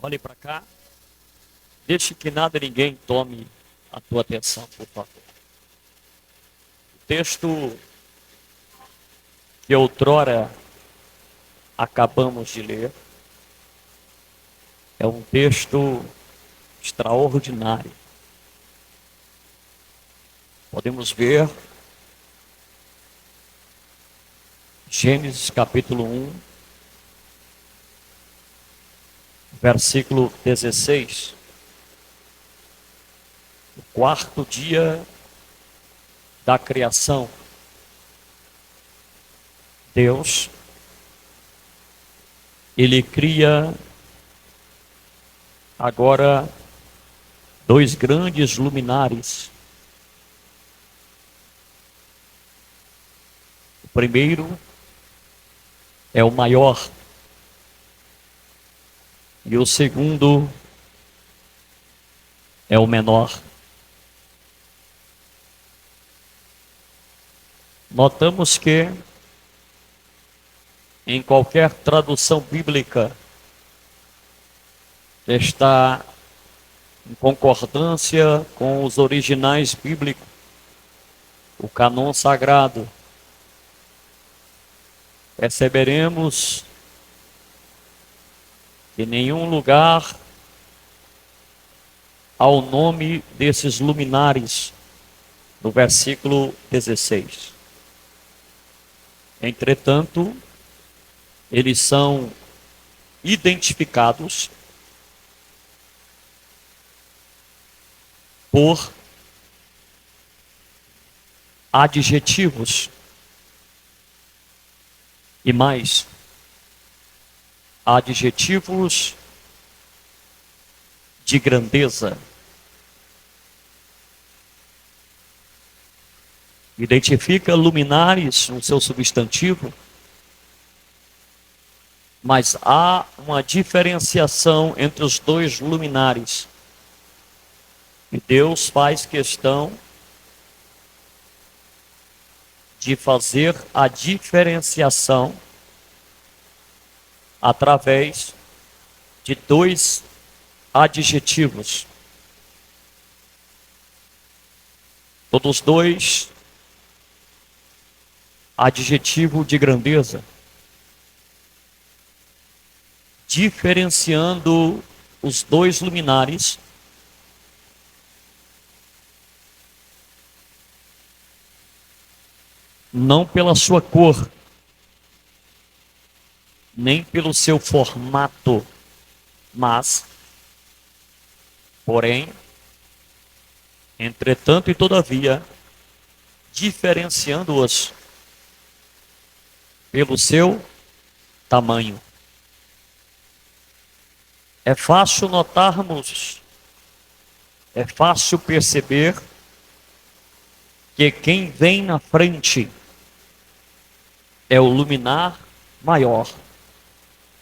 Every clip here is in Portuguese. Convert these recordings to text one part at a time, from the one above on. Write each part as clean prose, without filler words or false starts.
Olhe para cá. Deixe que nada e ninguém tome a tua atenção, por favor. O texto que outrora acabamos de ler é um texto extraordinário. Podemos ver Gênesis capítulo 1, versículo 16. O quarto dia da criação. Deus, Ele cria agora dois grandes luminares. O primeiro é o maior e o segundo é o menor. Notamos que em qualquer tradução bíblica está em concordância com os originais bíblicos, o cânon sagrado. Perceberemos que em nenhum lugar há o nome desses luminares no versículo 16. Entretanto, eles são identificados por adjetivos e mais, adjetivos de grandeza. Identifica luminares no seu substantivo, mas há uma diferenciação entre os dois luminares. E Deus faz questão de fazer a diferenciação através de dois adjetivos. Todos dois adjetivo de grandeza, diferenciando os dois luminares não pela sua cor, nem pelo seu formato, mas, porém, entretanto e todavia, diferenciando-os pelo seu tamanho. É fácil notarmos, é fácil perceber que quem vem na frente é o luminar maior.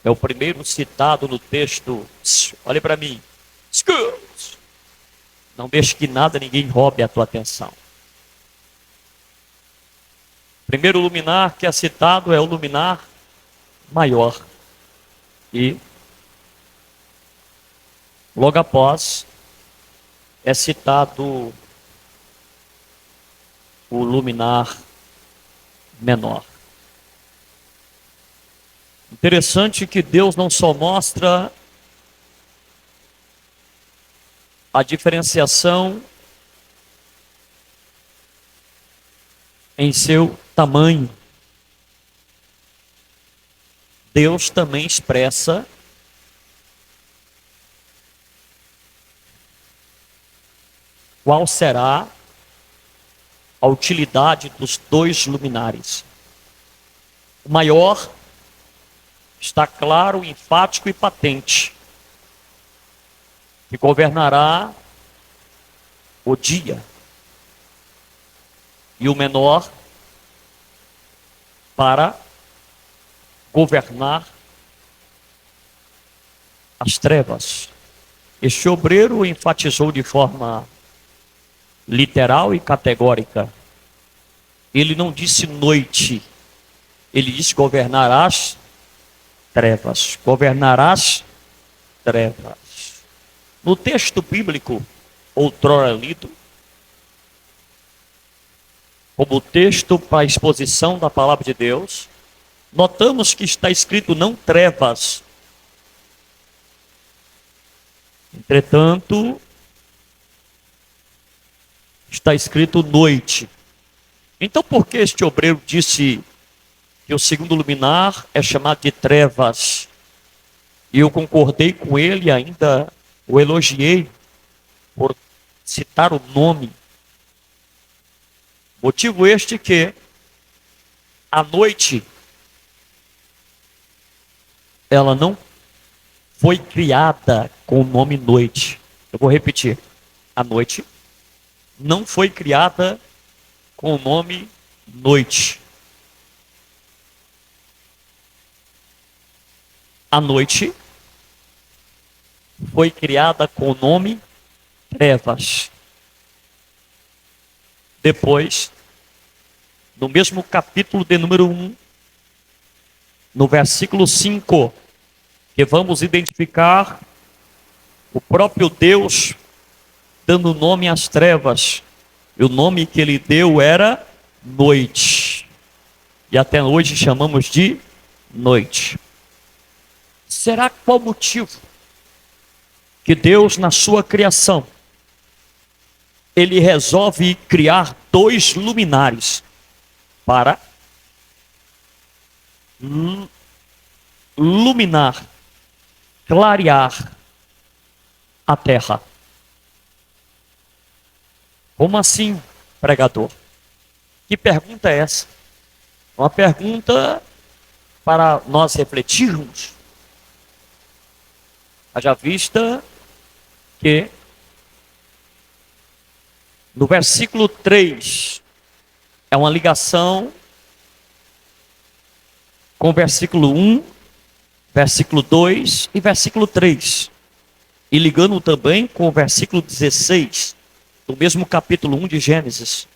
É o primeiro citado no texto. Olhe para mim. Não deixe que nada, ninguém roube a tua atenção. O primeiro luminar que é citado é o luminar maior. E logo após é citado o luminar menor. Interessante que Deus não só mostra a diferenciação em seu tamanho. Deus também expressa qual será a utilidade dos dois luminares. O maior está claro, enfático e patente, que governará o dia. E o menor para governar as trevas. Este obreiro enfatizou de forma literal e categórica. Ele não disse noite, ele disse governarás trevas, governarás trevas. No texto bíblico, outrora lido, como texto para a exposição da palavra de Deus, notamos que está escrito não trevas. Entretanto, está escrito noite. Então, por que este obreiro disse que o segundo luminar é chamado de trevas? E eu concordei com ele, ainda o elogiei por citar o nome. Motivo este que a noite, ela não foi criada com o nome noite. Eu vou repetir. A noite não foi criada com o nome noite. A noite foi criada com o nome trevas. Depois, no mesmo capítulo de número 1, no versículo 5, que vamos identificar o próprio Deus dando nome às trevas. E o nome que ele deu era noite. E até hoje chamamos de noite. Será qual motivo que Deus, na sua criação, ele resolve criar dois luminares para iluminar, clarear a terra? Como assim, pregador? Que pergunta é essa? Uma pergunta para nós refletirmos. Haja vista que no versículo 3 é uma ligação com o versículo 1, versículo 2 e versículo 3. E ligando também com o versículo 16, do mesmo capítulo 1 de Gênesis.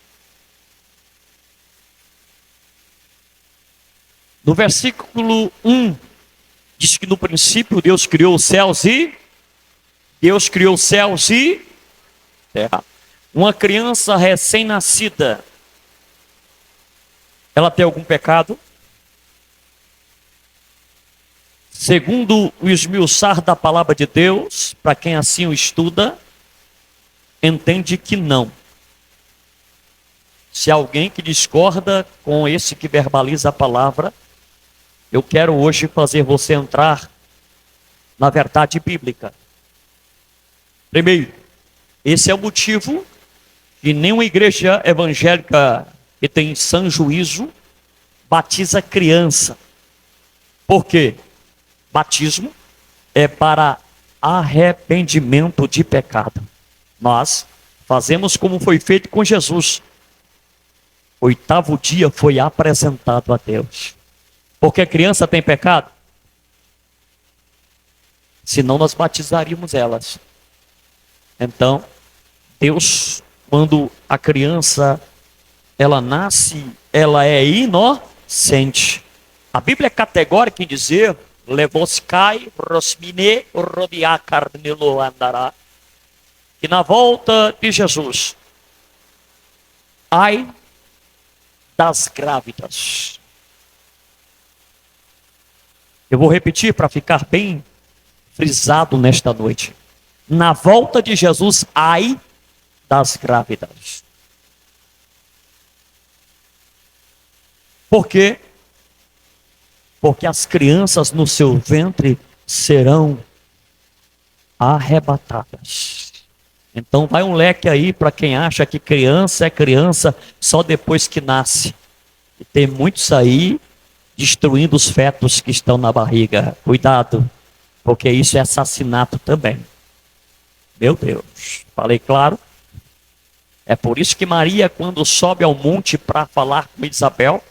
No versículo 1, diz que no princípio Deus criou os céus e terra. Uma criança recém-nascida, ela tem algum pecado? Segundo o esmiuçar da palavra de Deus, para quem assim o estuda, entende que não. Se alguém que discorda com esse que verbaliza a palavra, eu quero hoje fazer você entrar na verdade bíblica. Primeiro, esse é o motivo que nenhuma igreja evangélica que tem sã juízo batiza criança. Por quê? Batismo é para arrependimento de pecado. Nós fazemos como foi feito com Jesus. Oitavo dia foi apresentado a Deus. Porque a criança tem pecado? Senão nós batizaríamos elas. Então, Deus, quando a criança ela nasce, ela é inocente. A Bíblia é categórica em dizer: levoscai rosmine rodia carnelo andará. E na volta de Jesus, ai das grávidas. Eu vou repetir para ficar bem frisado nesta noite. Na volta de Jesus, ai das grávidas. Por quê? Porque as crianças no seu ventre serão arrebatadas. Então vai um leque aí para quem acha que criança é criança só depois que nasce. E tem muitos aí destruindo os fetos que estão na barriga. Cuidado, porque isso é assassinato também. Meu Deus, falei claro? É por isso que Maria, quando sobe ao monte para falar com Isabel,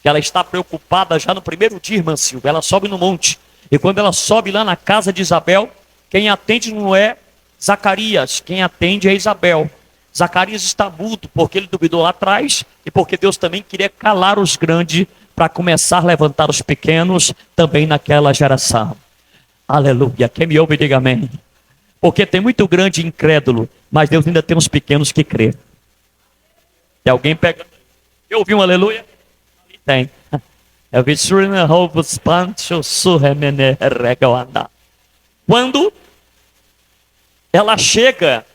que ela está preocupada já no primeiro dia, irmã Silvia, ela sobe no monte. E quando ela sobe lá na casa de Isabel, quem atende não é Zacarias, quem atende é Isabel. Zacarias está mudo porque ele duvidou lá atrás e porque Deus também queria calar os grandes para começar a levantar os pequenos também naquela geração. Aleluia. Quem me ouve, diga amém. Porque tem muito grande incrédulo, mas Deus ainda tem uns pequenos que crê. Tem alguém pegando? Eu ouvi um aleluia? Tem. Quando ela chega,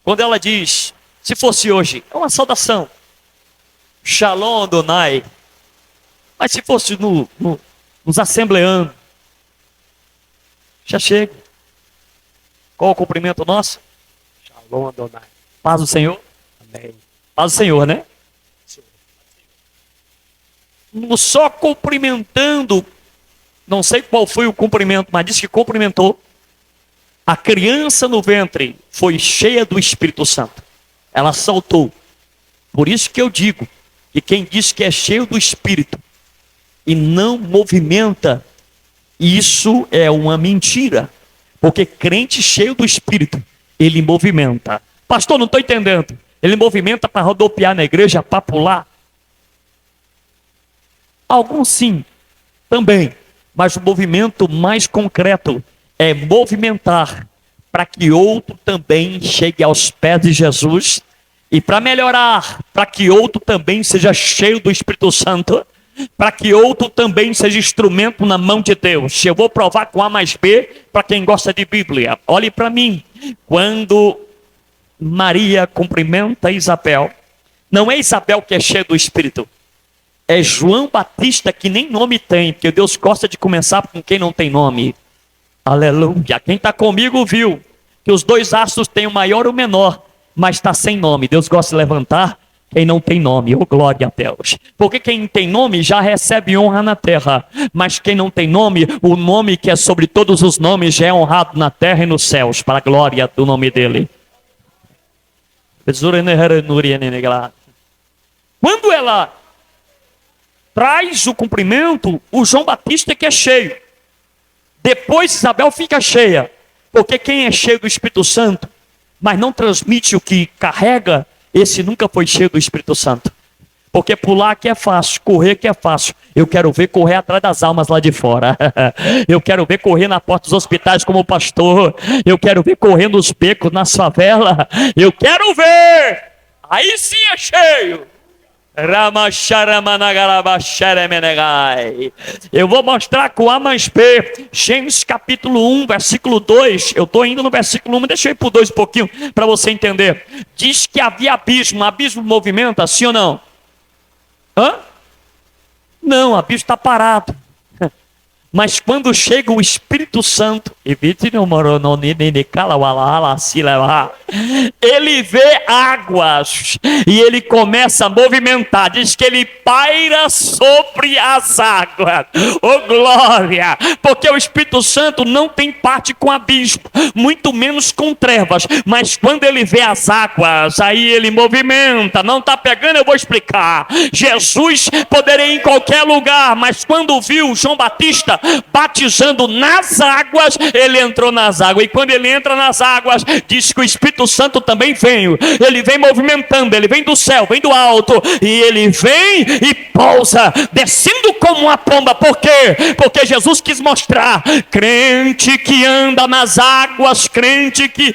quando ela diz, se fosse hoje, é uma saudação. Shalom Adonai. Mas se fosse nos assembleando, já chega. Qual o cumprimento nosso? Shalom Adonai. Paz do Senhor. Amém. Paz do Senhor, né? Sim. Só cumprimentando, não sei qual foi o cumprimento, mas disse que cumprimentou. A criança no ventre foi cheia do Espírito Santo. Ela saltou. Por isso que eu digo que quem diz que é cheio do Espírito e não movimenta, isso é uma mentira. Porque crente cheio do Espírito, ele movimenta. Pastor, não estou entendendo. Ele movimenta para rodopiar na igreja, para pular? Alguns sim, também. Mas o movimento mais concreto é movimentar para que outro também chegue aos pés de Jesus. E para melhorar, para que outro também seja cheio do Espírito Santo, para que outro também seja instrumento na mão de Deus. Eu vou provar com A mais B para quem gosta de Bíblia. Olhe para mim. Quando Maria cumprimenta Isabel, não é Isabel que é cheia do Espírito, é João Batista que nem nome tem, porque Deus gosta de começar com quem não tem nome. Aleluia. Quem está comigo viu que os dois astros têm o maior e o menor, mas está sem nome. Deus gosta de levantar quem não tem nome. Oh, glória a Deus. Porque quem tem nome já recebe honra na terra, mas quem não tem nome, o nome que é sobre todos os nomes já é honrado na terra e nos céus, para a glória do nome dele. Quando ela traz o cumprimento, o João Batista que é cheio. Depois Isabel fica cheia, porque quem é cheio do Espírito Santo, mas não transmite o que carrega, esse nunca foi cheio do Espírito Santo. Porque pular que é fácil, correr que é fácil. Eu quero ver correr atrás das almas lá de fora. Eu quero ver correr na porta dos hospitais como pastor. Eu quero ver correr nos becos, nas favelas. Eu quero ver. Aí sim é cheio. Eu vou mostrar com A mais B, Gênesis capítulo 1, versículo 2. Eu estou indo no versículo 1, deixa eu ir para o 2 um pouquinho, para você entender. Diz que havia abismo. Abismo movimenta, sim ou não? Hã? Não, abismo está parado. Mas quando chega o Espírito Santo, ele vê águas e ele começa a movimentar. Diz que ele paira sobre as águas. Oh glória! Porque o Espírito Santo não tem parte com abismo, muito menos com trevas. Mas quando ele vê as águas, aí ele movimenta. Não está pegando? Eu vou explicar. Jesus poderia ir em qualquer lugar, mas quando viu João Batista batizando nas águas, ele entrou nas águas. E quando ele entra nas águas, diz que o Espírito Santo também veio. Ele vem movimentando, ele vem do céu, vem do alto, e ele vem e pousa, descendo como uma pomba. Por quê? Porque Jesus quis mostrar: crente que anda nas águas, crente que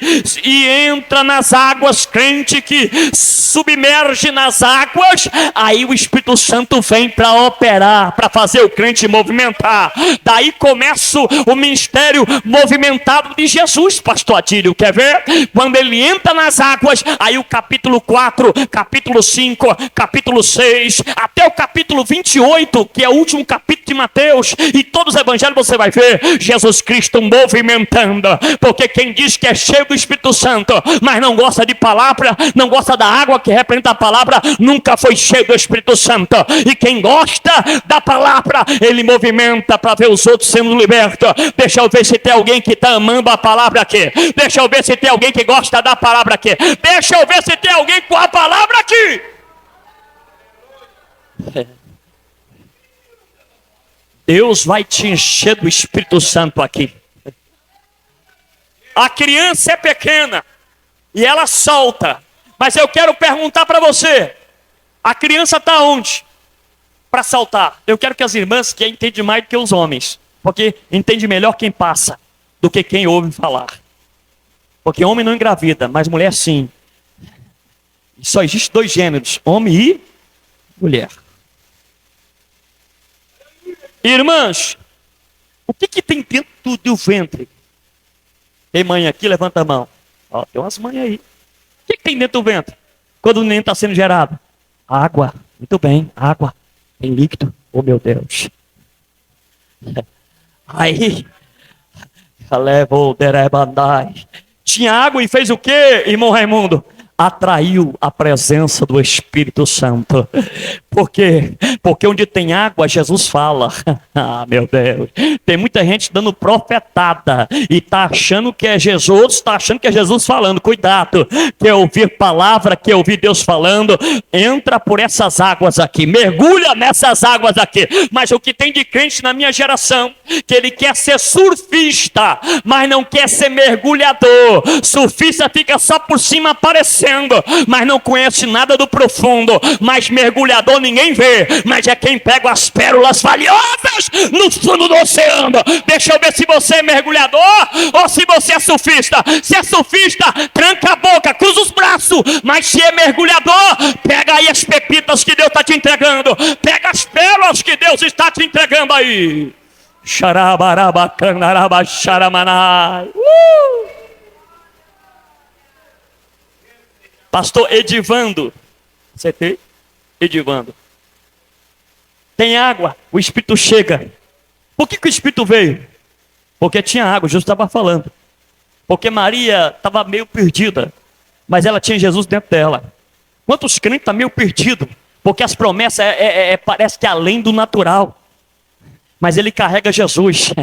entra nas águas, crente que submerge nas águas, aí o Espírito Santo vem para operar, para fazer o crente movimentar. Daí começa o ministério movimentado de Jesus, pastor Adílio. Quer ver? Quando ele entra nas águas, aí o capítulo 4, capítulo 5, capítulo 6, até o capítulo 28, que é o último capítulo de Mateus, e todos os evangelhos você vai ver Jesus Cristo movimentando. Porque quem diz que é cheio do Espírito Santo, mas não gosta de palavra, não gosta da água que representa a palavra, nunca foi cheio do Espírito Santo. E quem gosta da palavra, ele movimenta para ver os outros sendo libertos. Deixa eu ver se tem alguém que está amando a palavra aqui. Deixa eu ver se tem alguém que gosta da palavra aqui. Deixa eu ver se tem alguém com a palavra aqui. Deus vai te encher do Espírito Santo aqui. A criança é pequena e ela solta. Mas eu quero perguntar para você: a criança está onde? Para saltar. Eu quero que as irmãs que entendem mais do que os homens, porque entende melhor quem passa. do que quem ouve falar. Porque homem não engravida, mas mulher sim. Só existe dois gêneros, homem e mulher. Irmãs, o que tem dentro do ventre? Tem mãe aqui? Levanta a mão. Ó, tem umas mães aí. O que tem dentro do ventre? Quando o neném está sendo gerado? Água. Muito bem, água. Tem líquido. Oh, meu Deus. Aí, tinha água e fez o quê, irmão Raimundo? Atraiu a presença do Espírito Santo. Por quê? Porque onde tem água, Jesus fala. Ah, meu Deus. Tem muita gente dando profetada e está achando que é Jesus, está achando que é Jesus falando. Cuidado, quer ouvir palavra, quer ouvir Deus falando, entra por essas águas aqui, mergulha nessas águas aqui. Mas o que tem de crente na minha geração, que ele quer ser surfista, mas não quer ser mergulhador. Surfista fica só por cima aparecendo, mas não conhece nada do profundo. Mas mergulhador ninguém vê, mas é quem pega as pérolas valiosas no fundo do oceano. Deixa eu ver se você é mergulhador ou se você é surfista. Se é surfista, tranca a boca, cruza os braços. Mas se é mergulhador, pega aí as pepitas que Deus está te entregando, pega as pérolas que Deus está te entregando aí. Pastor Edivando, você tem? Edivando. Tem água, o Espírito chega. Por que o Espírito veio? Porque tinha água, Jesus estava falando. Porque Maria estava meio perdida, mas ela tinha Jesus dentro dela. Quantos crentes estão meio perdidos? Porque as promessas parece que é além do natural. Mas ele carrega Jesus.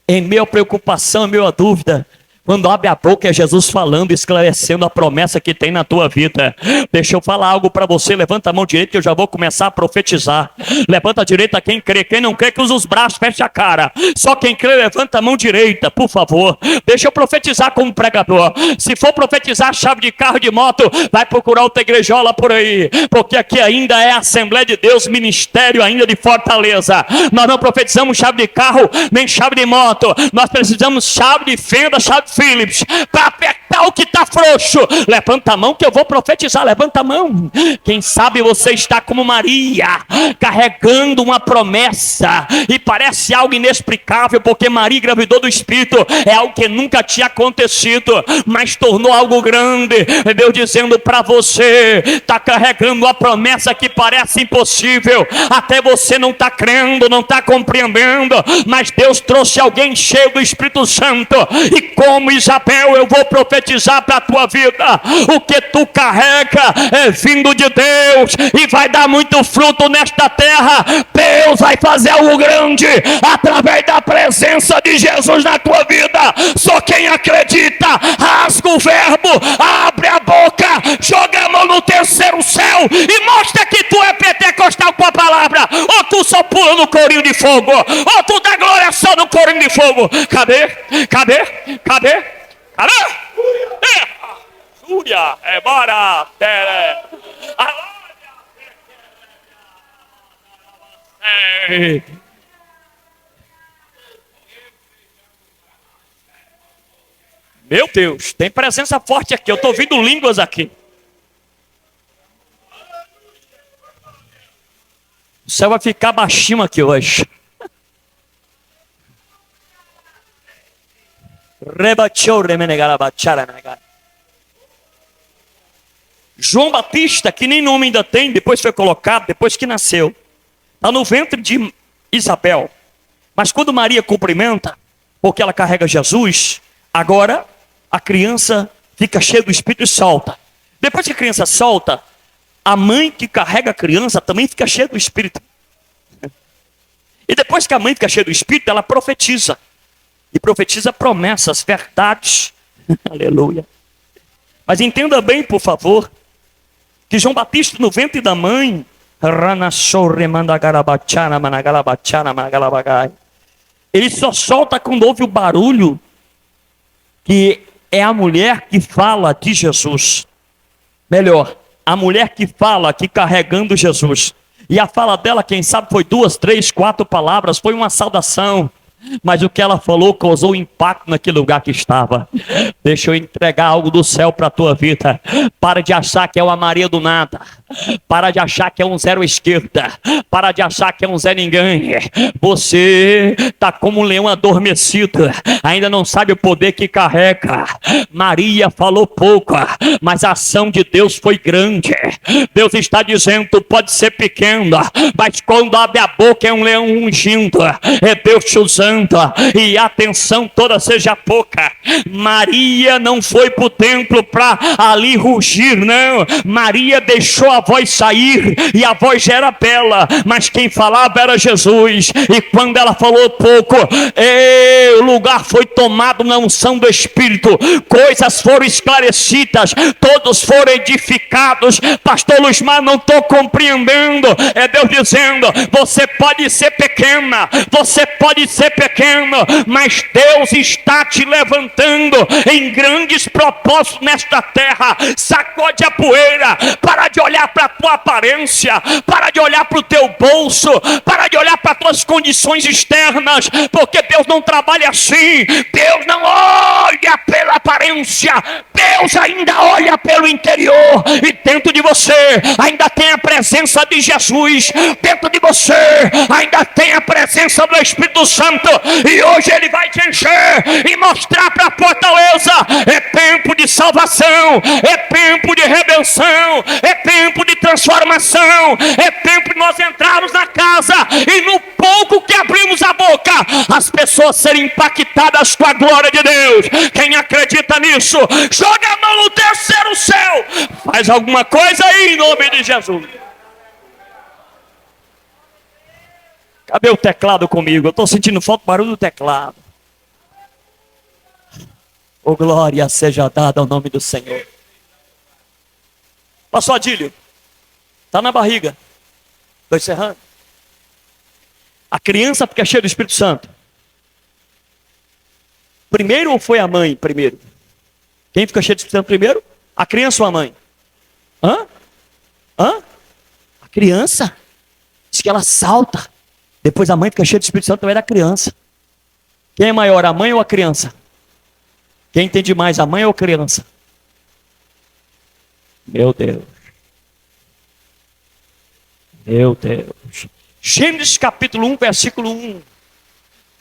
Em meio à preocupação, em meio à dúvida, quando abre a boca é Jesus falando, esclarecendo a promessa que tem na tua vida. Deixa eu falar algo para você. Levanta a mão direita que eu já vou começar a profetizar. Levanta a direita quem crê. Quem não crê, cruza os braços, fecha a cara. Só quem crê, levanta a mão direita, por favor. Deixa eu profetizar como pregador. Se for profetizar chave de carro, de moto, vai procurar outra igrejola por aí. Porque aqui ainda é a Assembleia de Deus, ministério ainda de Fortaleza. Nós não profetizamos chave de carro, nem chave de moto. Nós precisamos chave de fenda, chave de Philips, para apertar o que está frouxo. Levanta a mão que eu vou profetizar. Levanta a mão. Quem sabe você está como Maria, carregando uma promessa, e parece algo inexplicável, porque Maria engravidou do Espírito. É algo que nunca tinha acontecido, mas tornou algo grande. Deus dizendo para você, está carregando uma promessa que parece impossível, até você não está crendo, não está compreendendo, mas Deus trouxe alguém cheio do Espírito Santo, e como Isabel, eu vou profetizar para a tua vida. O que tu carrega é vindo de Deus e vai dar muito fruto nesta terra. Deus vai fazer algo grande através da presença de Jesus na tua vida. Só quem acredita, rasga o verbo, abre a boca, joga a mão no terceiro céu e mostra que tu é pentecostal com a palavra. Ou tu só pula no corinho de fogo, ou tu dá glória só no corinho de fogo. Cadê? Cadê? Cadê? Cadê? Fúria é bora. Meu Deus, tem presença forte aqui. Eu estou ouvindo línguas aqui. O céu vai ficar baixinho aqui hoje. João Batista, que nem nome ainda tem, depois foi colocado, depois que nasceu, está no ventre de Isabel. Mas quando Maria cumprimenta, porque ela carrega Jesus, agora a criança fica cheia do Espírito e solta. Depois que a criança solta, a mãe que carrega a criança também fica cheia do Espírito. E depois que a mãe fica cheia do Espírito, ela profetiza. E profetiza promessas, verdades. Aleluia. Mas entenda bem, por favor, que João Batista no ventre da mãe, ele só solta quando ouve o barulho, que é a mulher que fala de Jesus. Melhor, a mulher que fala, que carregando Jesus. E a fala dela, quem sabe, foi 2, 3, 4 palavras, foi uma saudação. mas o que ela falou causou impacto naquele lugar que estava. Deixa eu entregar algo do céu para a tua vida. Para de achar que é uma Maria do nada. Para de achar que é um zero esquerda. Para de achar que é um Zé Ninguém. Você está como um leão adormecido. Ainda não sabe o poder que carrega. Maria falou pouco, mas a ação de Deus foi grande. Deus está dizendo: tu pode ser pequeno, mas quando abre a boca é um leão ungindo. É Deus te usando. E a atenção toda seja pouca. Maria não foi para o templo para ali rugir, não. Maria deixou a voz sair, e a voz já era bela, mas quem falava era Jesus. E quando ela falou pouco, o lugar foi tomado na unção do Espírito. Coisas foram esclarecidas, todos foram edificados. Pastor Luismar, não estou compreendendo. É Deus dizendo: você pode ser pequena, você pode ser pequeno, mas Deus está te levantando em grandes propósitos nesta terra. Sacode a poeira, para de olhar para a tua aparência, para de olhar para o teu bolso, para de olhar para as tuas condições externas, porque Deus não trabalha assim. Deus não olha pela aparência, Deus ainda olha pelo interior. E dentro de você ainda tem a presença de Jesus, dentro de você ainda tem a presença do Espírito Santo, e hoje Ele vai te encher e mostrar para a fortaleza. É tempo de salvação, é tempo de redenção, é tempo de transformação, é tempo de nós entrarmos na casa e no pouco que abrimos a boca, as pessoas serem impactadas com a glória de Deus. Quem acredita nisso, joga a mão no terceiro céu, faz alguma coisa aí em nome de Jesus. Cadê o teclado comigo? Eu estou sentindo falta do barulho do teclado. Oh, glória seja dada ao nome do Senhor. Pastor Adílio, está na barriga. Estou encerrando. A criança fica cheia do Espírito Santo. Primeiro ou foi a mãe primeiro? Quem fica cheio do Espírito Santo primeiro? A criança ou a mãe? Hã? A criança. Diz que ela salta. Depois a mãe fica cheia do Espírito Santo também da criança. Quem é maior, a mãe ou a criança? Quem entende mais, a mãe ou a criança? Meu Deus. Meu Deus. Gênesis capítulo 1, versículo 1.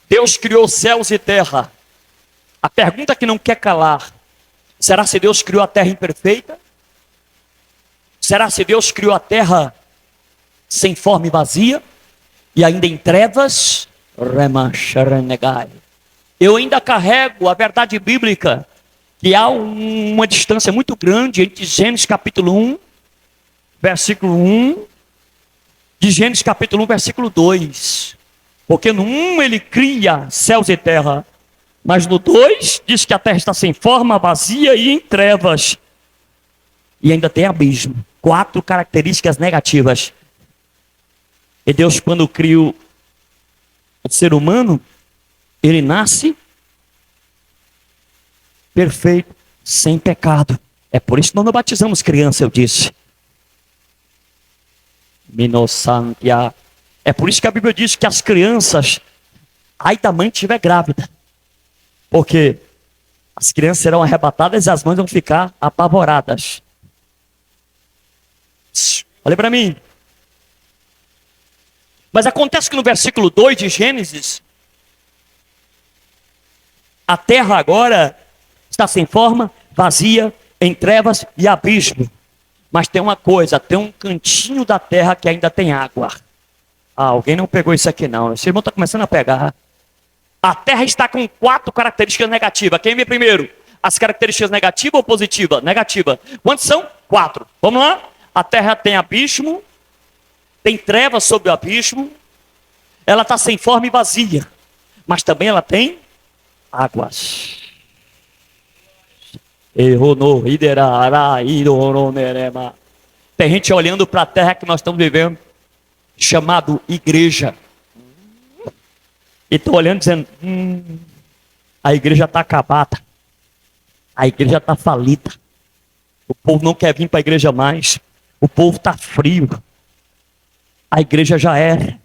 Deus criou céus e terra. A pergunta que não quer calar: será se Deus criou a terra imperfeita? Será se Deus criou a terra sem forma e vazia? E ainda em trevas? Eu ainda carrego a verdade bíblica, que há uma distância muito grande entre Gênesis capítulo 1, versículo 1, de Gênesis capítulo 1, versículo 2. Porque no 1 ele cria céus e terra, mas no 2 diz que a terra está sem forma, vazia e em trevas. E ainda tem abismo. 4 características negativas. E Deus, quando cria o ser humano, ele nasce perfeito, sem pecado. É por isso que nós não batizamos criança, eu disse. Minosantia. É por isso que a Bíblia diz que as crianças, ai da mãe que estiver grávida. Porque as crianças serão arrebatadas e as mães vão ficar apavoradas. Olha para mim. Mas acontece que no versículo 2 de Gênesis, a terra agora está sem forma, vazia, em trevas e abismo. Mas tem uma coisa, tem um cantinho da terra que ainda tem água. Ah, alguém não pegou isso aqui não. Esse irmão está começando a pegar. A terra está com 4 características negativas. Quem vê primeiro? As características negativas ou positivas? Negativa. Quantas são? 4. Vamos lá? A terra tem abismo, tem trevas sobre o abismo, ela está sem forma e vazia, mas também ela tem águas. Tem gente olhando para a terra que nós estamos vivendo, chamado igreja, e estou olhando dizendo: a igreja está acabada, a igreja está falida, o povo não quer vir para a igreja mais, o povo está frio, a igreja já era.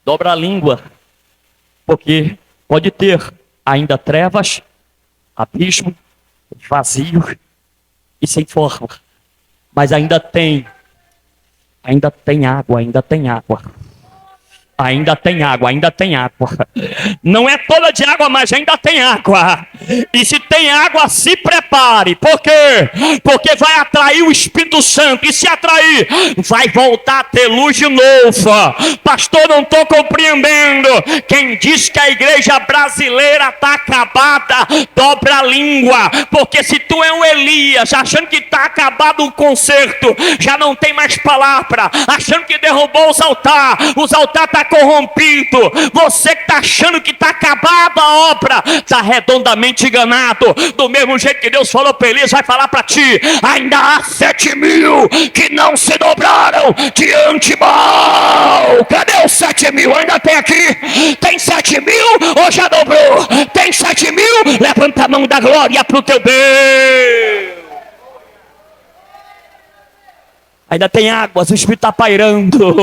Dobra a língua, Porque pode ter ainda trevas, abismo, vazio e sem forma. Mas ainda tem água, ainda tem água. Ainda tem água, ainda tem água. Não é toda de água, mas ainda tem água. E se tem água, se prepare. Por quê? Porque vai atrair o Espírito Santo. E se atrair, vai voltar a ter luz de novo. Pastor, não estou compreendendo. Quem diz que a igreja brasileira está acabada, dobra a língua. Porque se tu é um Elias, achando que está acabado o concerto, já não tem mais palavra, achando que derrubou os altares está corrompido. Você que está achando que está acabada a obra, está redondamente enganado. Do mesmo jeito que Deus falou para Elias, vai falar para ti: ainda há 7.000 que não se dobraram diante mal. Cadê os 7.000? Ainda tem aqui? Tem 7.000 ou já dobrou? Tem 7.000? Levanta a mão da glória para o teu Deus. Ainda tem águas, o Espírito está pairando.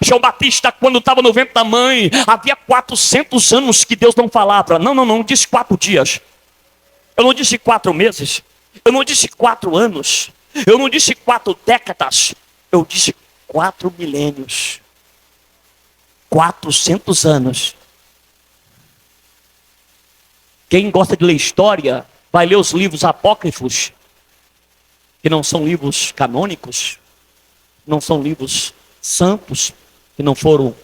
João Batista, quando estava no ventre da mãe, havia 400 anos que Deus não falava. Não disse 4 dias. Eu não disse 4 meses. Eu não disse 4 anos. Eu não disse 4 décadas. Eu disse 4 milênios. 400 anos. Quem gosta de ler história, vai ler os livros apócrifos, que não são livros canônicos, não são livros santos, que não foram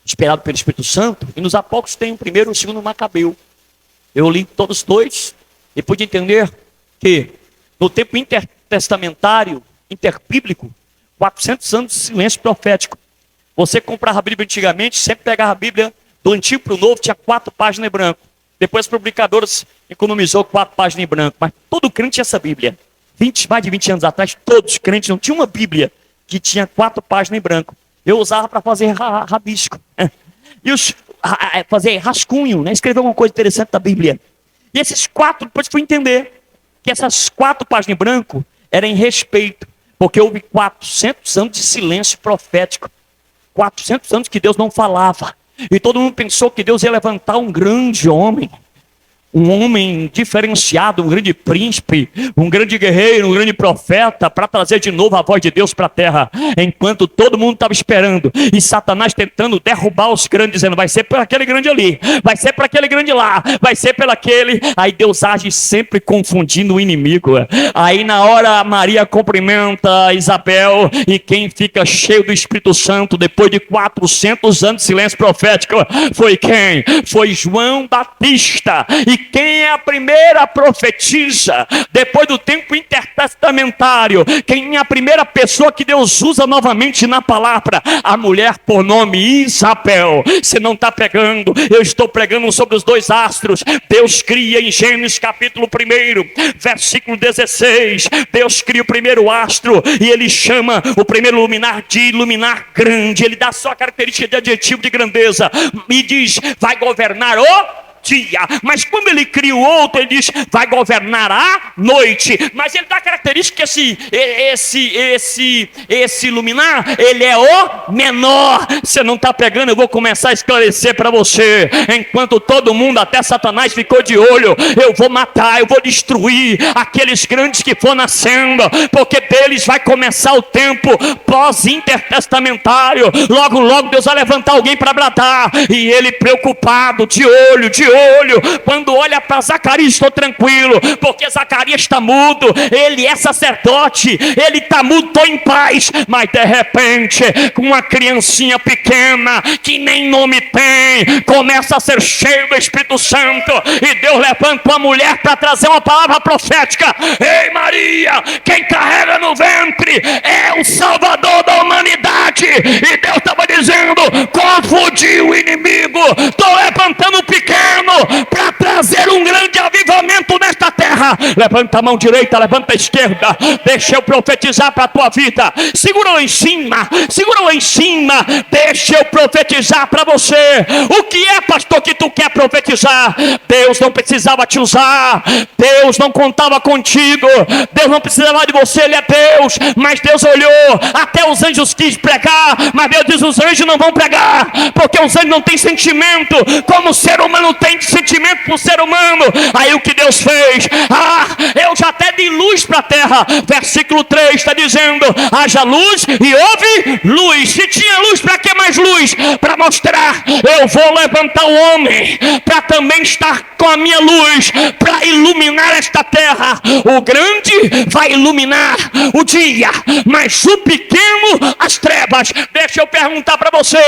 inspirados pelo Espírito Santo. E nos apócrifos tem o primeiro e o segundo Macabeu. Eu li todos dois e pude entender que no tempo intertestamentário, interbíblico, 400 anos de silêncio profético. Você comprava a Bíblia antigamente, sempre pegava a Bíblia do Antigo para o Novo, tinha 4 páginas em branco. Depois os publicadores economizou 4 páginas em branco, mas todo crente tinha essa Bíblia. Mais de 20 anos atrás, todos os crentes não tinham uma Bíblia que tinha 4 páginas em branco. Eu usava para fazer rabisco. E fazer rascunho, né? Escrever alguma coisa interessante da Bíblia. E esses 4, depois fui entender que essas 4 páginas em branco eram em respeito, porque houve 400 anos de silêncio profético. 400 anos que Deus não falava. E todo mundo pensou que Deus ia levantar um grande homem. Um homem diferenciado, um grande príncipe, um grande guerreiro, um grande profeta, para trazer de novo a voz de Deus para a terra, enquanto todo mundo estava esperando, e Satanás tentando derrubar os grandes, dizendo: vai ser por aquele grande ali, vai ser por aquele grande lá, vai ser pelo aquele. Aí Deus age sempre confundindo o inimigo. Aí na hora Maria cumprimenta Isabel, e quem fica cheio do Espírito Santo depois de 400 anos de silêncio profético foi quem? Foi João Batista. E quem é a primeira profetisa depois do tempo intertestamentário? Quem é a primeira pessoa que Deus usa novamente na palavra? A mulher por nome Isabel. Você não está pegando, eu estou pregando sobre os 2 astros. Deus cria em Gênesis capítulo 1, versículo 16. Deus cria o primeiro astro e ele chama o primeiro luminar de luminar grande. Ele dá só a característica de adjetivo de grandeza e diz: vai governar o dia. Mas quando ele cria o outro, ele diz: vai governar a noite. Mas ele dá a característica que esse luminar, ele é o menor. Você não está pegando, eu vou começar a esclarecer para você. Enquanto todo mundo, até Satanás, ficou de olho, eu vou matar, eu vou destruir aqueles grandes que for nascendo, porque deles vai começar o tempo pós-intertestamentário. Logo, logo Deus vai levantar alguém para bradar. E ele preocupado, de olho, quando olha para Zacarias, estou tranquilo, porque Zacarias está mudo, ele é sacerdote, ele está mudo, estou em paz. Mas de repente, com uma criancinha pequena, que nem nome tem, começa a ser cheio do Espírito Santo, e Deus levanta uma mulher para trazer uma palavra profética. Ei Maria, quem carrega no ventre é o Salvador da humanidade. E Deus estava dizendo: confundiu o inimigo, estou levantando o pequeno para trazer um grande avivamento nesta terra. terra. Levanta a mão direita, levanta a esquerda. Deixa eu profetizar para a tua vida. Segura lá em cima, segura lá em cima. Deixa eu profetizar para você. O que é, pastor, que tu quer profetizar? Deus não precisava te usar. Deus não contava contigo. Deus não precisava de você, Ele é Deus. Mas Deus olhou, até os anjos quis pregar, mas Deus diz: os anjos não vão pregar, porque os anjos não têm sentimento, como o ser humano tem de sentimento para o ser humano. Aí o que Deus fez? Eu já até dei luz para a terra. Versículo 3 está dizendo: haja luz e houve luz. Se tinha luz, para que mais luz? Para mostrar, eu vou levantar o homem para também estar com a minha luz, para iluminar esta terra. O grande vai iluminar o dia, mas o pequeno as trevas. Deixa eu perguntar para você: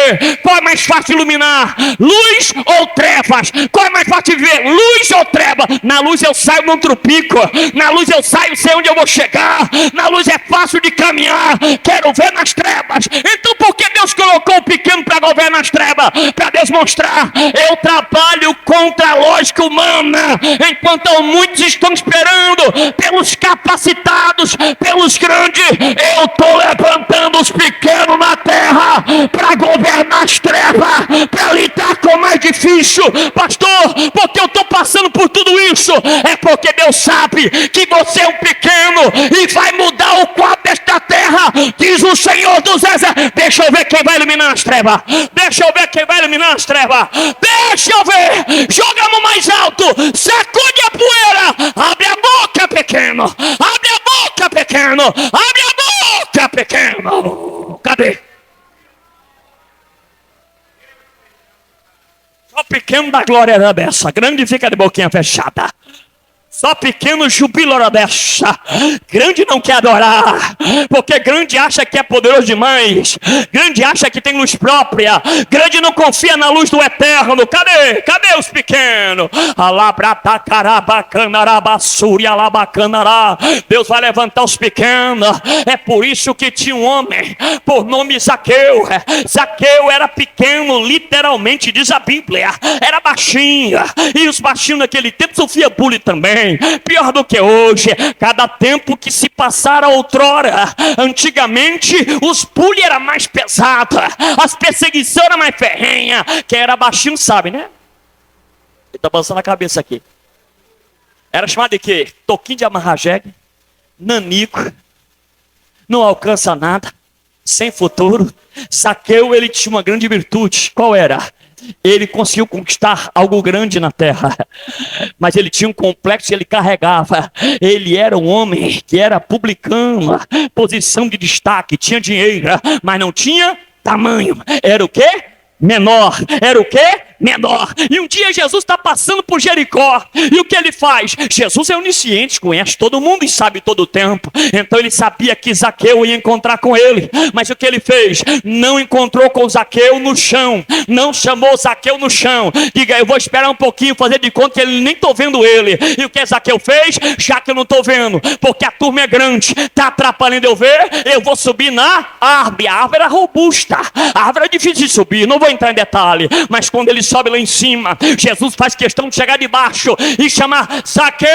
qual é mais fácil iluminar, luz ou trevas? Qual é mais fácil viver, luz ou treva? Na luz eu saio, não trupico. Na luz eu saio, sei onde eu vou chegar. Na luz é fácil de caminhar. Quero ver nas trevas. Então por que Deus colocou o pequeno para governar nas trevas? Para Deus mostrar: eu trabalho contra a lógica humana, enquanto muitos estão esperando pelos capacitados, pelos grandes. Eu estou levantando os pequenos na terra para governar as trevas, para lidar com o mais difícil. Pastor, porque eu estou passando por tudo isso? É porque Deus sabe que você é um pequeno e vai mudar o quadro desta terra, diz o Senhor dos Exércitos. Deixa eu ver quem vai eliminar as trevas. Deixa eu ver quem vai eliminar as trevas. Deixa eu ver. Joga a mão mais alto, sacude a poeira. Abre a boca, pequeno. Abre a boca, pequeno. Abre a boca, pequeno. Cadê? Só pequeno da glória da beça, grande fica de boquinha fechada. Só pequeno jubila hora dessa. Grande não quer adorar, porque grande acha que é poderoso demais. Grande acha que tem luz própria. Grande não confia na luz do eterno. Cadê? Cadê os pequenos? Deus vai levantar os pequenos. É por isso que tinha um homem por nome Zaqueu. Zaqueu era pequeno, literalmente, diz a Bíblia. Era baixinho. E os baixinhos naquele tempo sofriam bullying também. Pior do que hoje. Cada tempo que se passara outrora, antigamente os bullying era mais pesado, as perseguições eram mais ferrenhas. Quem era baixinho sabe, né? Ele está balançando a cabeça aqui. Era chamado de quê? Toquinho de amarra-jegue, nanico, não alcança nada, sem futuro. Zaqueu, ele tinha uma grande virtude. Qual era? Ele conseguiu conquistar algo grande na terra, mas ele tinha um complexo, ele carregava. Ele era um homem que era publicano, posição de destaque, tinha dinheiro, mas não tinha tamanho. Era o quê? Menor. Era o quê? Menor. E um dia Jesus está passando por Jericó. E o que ele faz? Jesus é onisciente, conhece todo mundo e sabe todo o tempo. Então ele sabia que Zaqueu ia encontrar com ele. Mas o que ele fez? Não encontrou com Zaqueu no chão. Não chamou Zaqueu no chão. Diga: eu vou esperar um pouquinho, fazer de conta que ele nem estou vendo ele. E o que Zaqueu fez? Já que eu não estou vendo, porque a turma é grande, está atrapalhando eu ver, eu vou subir na árvore. A árvore era robusta. A árvore é difícil de subir. Não vou entrar em detalhe. Mas quando ele sobe lá em cima, Jesus faz questão de chegar debaixo e chamar: Zaqueu,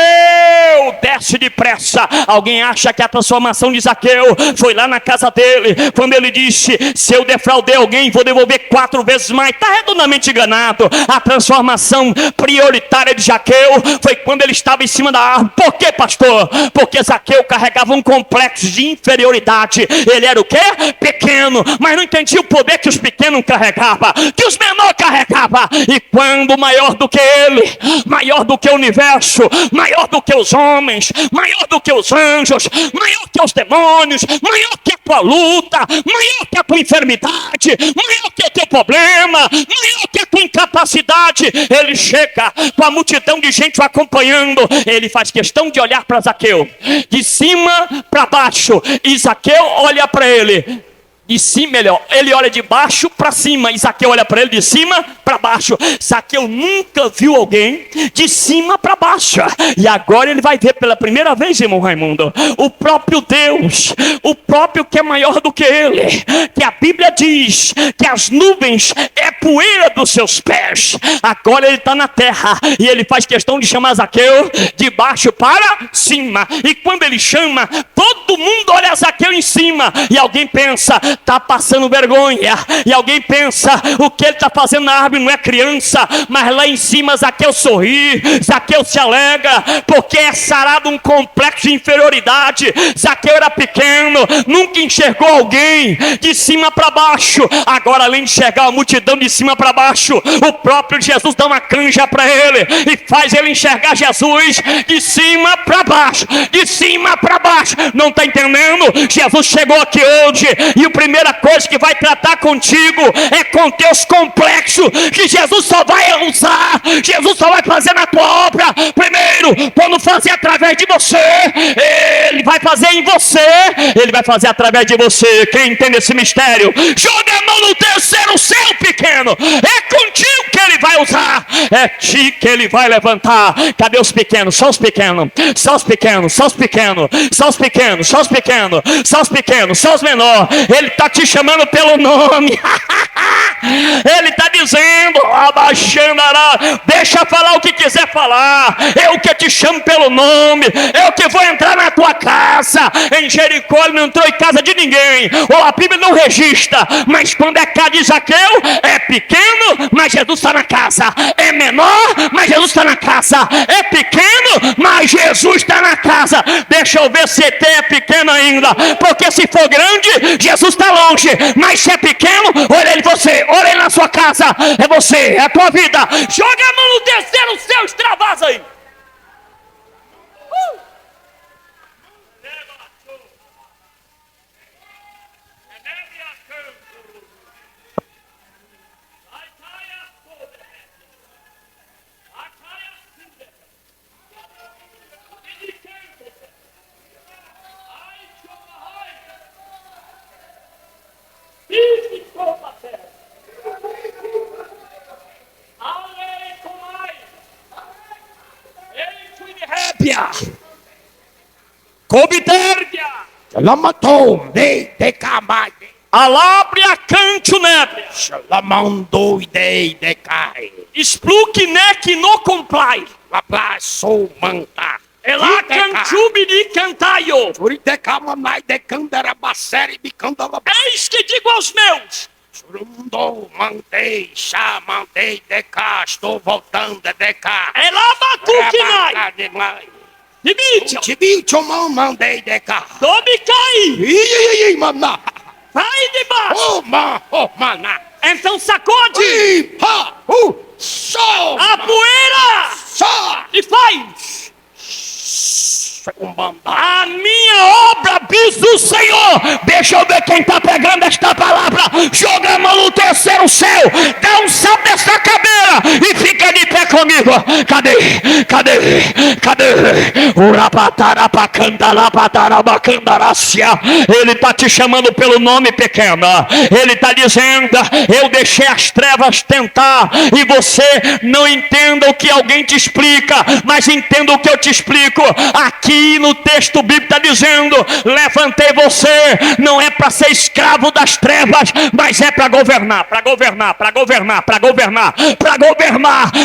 desce depressa. Alguém acha que a transformação de Zaqueu foi lá na casa dele, quando ele disse: se eu defraudei alguém, vou devolver 4 vezes mais. Está redondamente enganado. A transformação prioritária de Zaqueu foi quando ele estava em cima da árvore. Por quê, pastor? Porque Zaqueu carregava um complexo de inferioridade. Ele era o quê? Pequeno, mas não entendia o poder que os pequenos carregavam, que os menores carregavam. E quando maior do que ele, maior do que o universo, maior do que os homens, maior do que os anjos, maior que os demônios, maior que a tua luta, maior que a tua enfermidade, maior que o teu problema, maior que a tua incapacidade, ele chega com a multidão de gente o acompanhando. Ele faz questão de olhar para Zaqueu, de cima para baixo, e Zaqueu olha para ele. De cima ele olha de baixo para cima, e Zaqueu olha para ele de cima para baixo. Zaqueu nunca viu alguém de cima para baixo, e agora ele vai ver pela primeira vez, irmão Raimundo, o próprio Deus, o próprio que é maior do que ele, que a Bíblia diz que as nuvens é poeira dos seus pés. Agora ele está na terra, e ele faz questão de chamar Zaqueu de baixo para cima, e quando ele chama, todo mundo olha Zaqueu em cima, e alguém pensa, está passando vergonha, e alguém pensa, o que ele está fazendo na árvore não é criança, mas lá em cima Zaqueu sorri, Zaqueu se alegra, porque é sarado um complexo de inferioridade. Zaqueu era pequeno, nunca enxergou alguém de cima para baixo, agora além de enxergar a multidão de cima para baixo, o próprio Jesus dá uma canja para ele, e faz ele enxergar Jesus de cima para baixo, de cima para baixo. Não está entendendo? Jesus chegou aqui hoje, e a primeira coisa que vai tratar contigo é com teus complexos, que Jesus só vai usar, Jesus só vai fazer na tua obra. Primeiro, quando fazer através de você, ele vai fazer em você, ele vai fazer através de você. Quem entende esse mistério, joga a mão no terceiro céu, pequeno. É contigo que ele vai usar, é ti que ele vai levantar. Cadê os pequenos? Só os pequenos, só os pequenos, só os pequenos, só os pequenos, só os pequenos, só os pequenos, só os menores. Ele está te chamando pelo nome. Ele está dizendo, abaixando, deixa falar o que quiser falar, eu que te chamo pelo nome, eu que vou entrar na tua casa. Em Jericó ele não entrou em casa de ninguém, ou a Bíblia não registra, mas quando é casa de Zaqueu, é pequeno, mas Jesus está na casa, é menor, mas Jesus está na casa, é pequeno, mas Jesus está na casa. Deixa eu ver se é pequeno ainda, porque se for grande, Jesus está longe, mas se é pequeno, olha ele você, olha ele na sua casa, é você, é a tua vida. Joga a mão no terceiro céu, extravasa aí. Cobitergia, Lamatou, de camai, alabria canto nebre, lamandou de cai, explique que não comprai, laplaçou manta, ela cantubi de cantaio. de camanai de candarabacere de candala, Eis que digo aos meus, surundou, mandei, chamandei de cá, estou voltando de cá, ela batuquinai, Dimitio, Tibicho, mandei de cá, dobe cai, maná, vai de baixo, maná, então sacode só, a poeira só, e faz a minha obra, diz o Senhor. Deixa eu ver quem está pegando esta palavra. Joga a mão no terceiro céu, dá um salto dessa cadeira e fica de pé comigo. Cadê? Ele está te chamando pelo nome, pequena. Ele está dizendo, eu deixei as trevas tentar, e você não entenda o que alguém te explica, mas entenda o que eu te explico. Aqui no texto bíblico está dizendo, levantei você, não é para ser escravo das trevas, mas é para governar.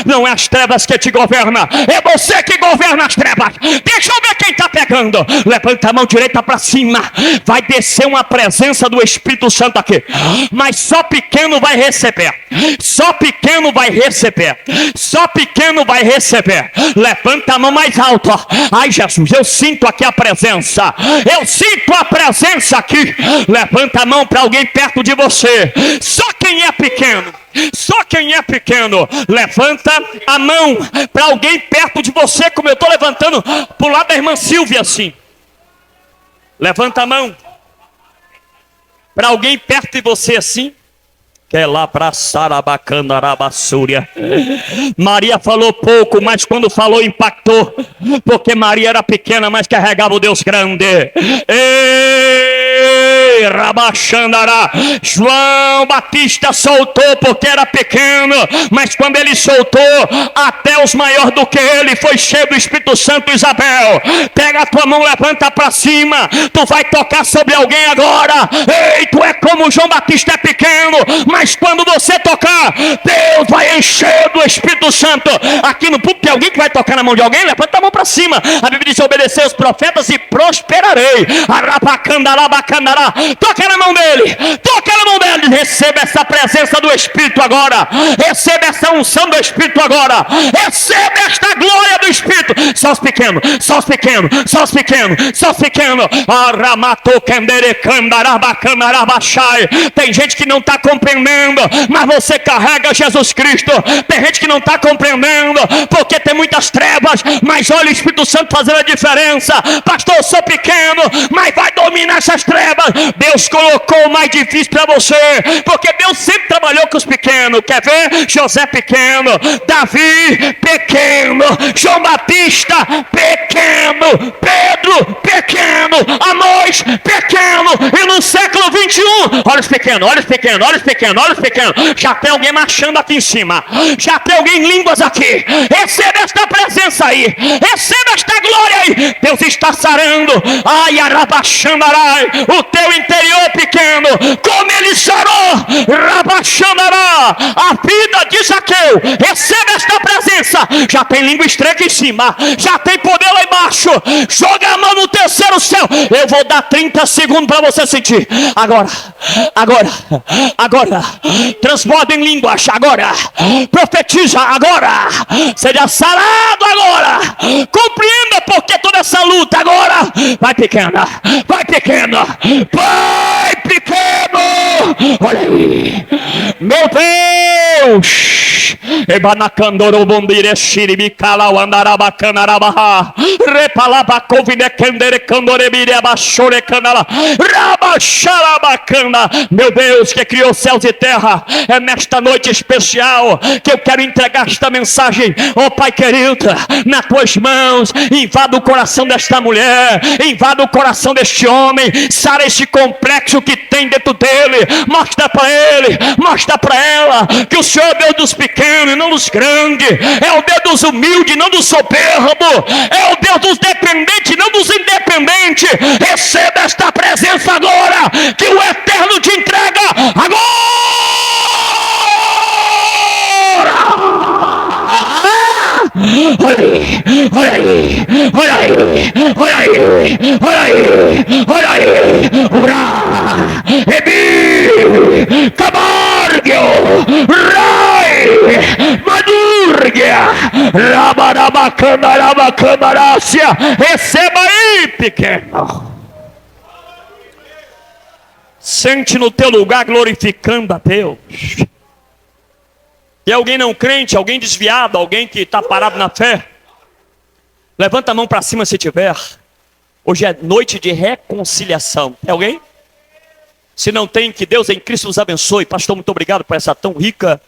Não é as trevas que te governam, é você que governa as trevas. Deixa eu ver quem está pegando. Levanta a mão direita para cima, vai descer uma presença do Espírito Santo aqui, mas só pequeno vai receber, só pequeno vai receber, só pequeno vai receber. Levanta a mão mais alto. Ai Jesus, eu sinto aqui a presença, eu sinto a presença aqui. Levanta a mão para alguém perto de você. Só quem é pequeno, só quem é pequeno, levanta a mão para alguém perto de você, como eu estou levantando para o lado da irmã Silvia assim. Levanta a mão para alguém perto de você assim. Que é lá para Sarabacanarabassúria. Maria falou pouco, mas quando falou impactou, porque Maria era pequena, mas carregava o Deus grande. Ei, Rabachandará. João Batista soltou porque era pequeno, mas quando ele soltou, até os maiores do que ele foi cheio do Espírito Santo. Isabel, pega a tua mão, levanta para cima, tu vai tocar sobre alguém agora. Ei, tu é como João Batista é pequeno, mas quando você tocar, Deus vai encher do Espírito Santo. Aqui no púlpito tem alguém que vai tocar na mão de alguém, levanta a mão para cima. A Bíblia diz: obedecer os profetas e prosperarei. Arabacandará. Toca na mão dele, toca na mão dele. Receba essa presença do Espírito agora, receba essa unção do Espírito agora, receba esta glória do Espírito. Só os pequenos, só os pequenos, só os pequenos, só os pequenos. Tem gente que não está compreendendo, mas você carrega Jesus Cristo. Tem gente que não está compreendendo porque tem muitas trevas, mas olha o Espírito Santo fazendo a diferença. Pastor, eu sou pequeno, mas vai dominar essas trevas. Deus colocou o mais difícil para você, porque Deus sempre trabalhou com os pequenos. Quer ver? José pequeno, Davi pequeno, João Batista pequeno, Pedro pequeno, Amós pequeno. E no século 21, olha os pequenos, olha os pequenos, olha os pequenos, olha os pequenos. Já tem alguém marchando aqui em cima, já tem alguém em línguas aqui. Receba esta presença aí, receba esta glória aí. Deus está sarando, ai, arabachandarai, o teu interior pequeno, como ele sarou, rabachandará, a vida de Zaqueu. Receba esta presença. Já tem língua estranha aqui em cima, já tem poder lá embaixo. Joga a mão no terceiro céu. Eu vou dar 30 segundos para você sentir. Agora, transborda em línguas agora, profetiza agora, seja sarado agora, compreenda porque toda essa luta agora. Vai pequena, vai pequena, vai pequeno. Olha aí, meu Deus. Ebanacandoro bombire shiribicala andarabacanarabaha repalabacovine candere candorebire abachore canala rabacharabacana. Meu Deus, que criou céus e terra, é nesta noite especial que eu quero entregar esta mensagem. Ó Pai querido, nas tuas mãos, invada o coração desta mulher, invada o coração deste homem, sara esse complexo que tem dentro dele. Mostra para ele, mostra para ela que o Senhor é Deus dos pequenos e não dos grandes, é o Deus dos humildes, não dos soberbos, é o Deus dos dependentes, não dos independentes. Receba esta presença agora, que o Eterno te entrega agora. Olha aí, olha aí, olha aí, olha aí, olha aí, olha aí, ura, ebi, camargo, rai, madurgia, rabarabacandarabacandarácia. Receba aí, pequeno. Sente no teu lugar glorificando a Deus. E alguém não crente, alguém desviado, alguém que está parado na fé, levanta a mão para cima se tiver. Hoje é noite de reconciliação. Tem alguém? Se não tem, que Deus em Cristo nos abençoe. Pastor, muito obrigado por essa tão rica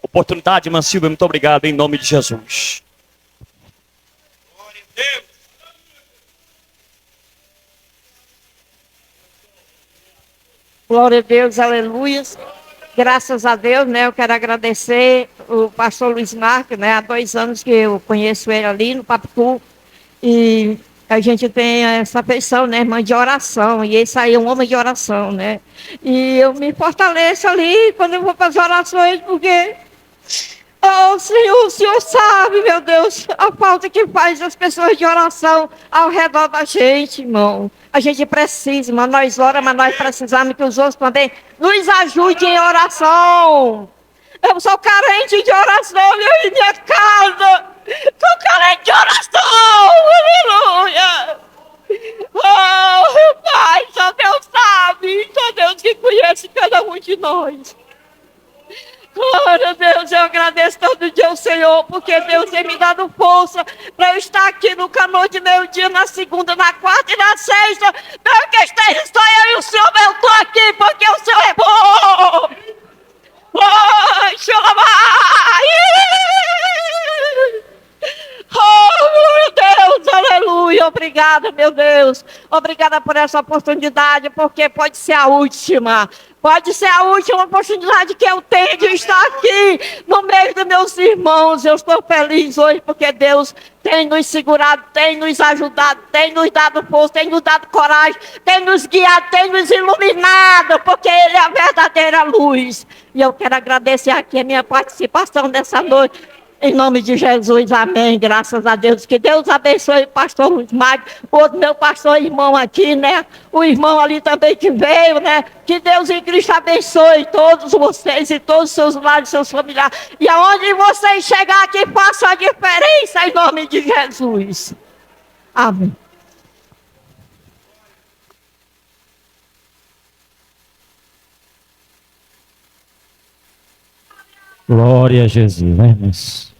oportunidade. Irmã Silvia, muito obrigado em nome de Jesus. Glória a Deus. Glória a Deus, aleluia. Graças a Deus, né? Eu quero agradecer o pastor Luiz Marques, né? Há 2 anos que eu conheço ele ali no Papicu. E a gente tem essa afeição, né, irmã, de oração. E esse aí é um homem de oração, né? E eu me fortaleço ali quando eu vou fazer orações, porque o Senhor sabe, meu Deus, a falta que faz as pessoas de oração ao redor da gente, irmão. A gente precisa, irmão, nós oramos, mas nós precisamos que os outros também nos ajudem em oração. Eu sou carente de oração, em minha casa. Sou carente de oração, aleluia. Oh, meu Pai, só Deus sabe, só Deus que conhece cada um de nós. Glória a Deus, eu agradeço todo dia ao Senhor, porque Deus tem me dado força para eu estar aqui no Canoa de meio-dia, na segunda, na quarta e na sexta. Não que esteja só eu e o Senhor, mas eu estou aqui porque o Senhor é bom. Oh, chama! Oh, meu Deus, aleluia, obrigado. obrigada, meu Deus. Obrigada por essa oportunidade, porque pode ser a última. Pode ser a última oportunidade que eu tenho de estar aqui no meio dos meus irmãos. Eu estou feliz hoje porque Deus tem nos segurado, tem nos ajudado, tem nos dado força, tem nos dado coragem, tem nos guiado, tem nos iluminado, porque Ele é a verdadeira luz. E eu quero agradecer aqui a minha participação nessa noite. Em nome de Jesus, amém. Graças a Deus. Que Deus abençoe o pastor Luiz Magno, o outro meu pastor irmão aqui, né? O irmão ali também que veio, né? Que Deus em Cristo abençoe todos vocês e todos os seus lares, seus familiares. E aonde vocês chegar aqui, façam a diferença em nome de Jesus. Amém. Glória a Jesus, né, irmãos?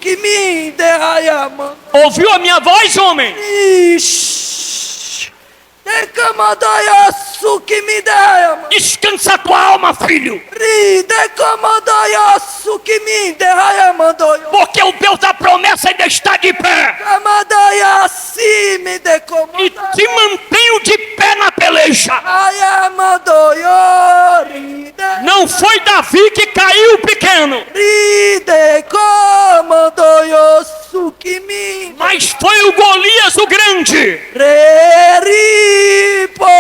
Que me derrama. Ouviu a minha voz, homem? Ixi. Decamadayaçu que me derrama. Descansa a tua alma, filho. Ri decamadayaçu que me derrama. Porque o Deus da promessa ainda está de pé. Camadayasi me decomanda. E te mantenho de pé na peleja. Ayamadoyori. Não foi Davi que caiu pequeno, Ri decamadoyosu que me. mas foi o Golias o grande. Reri po.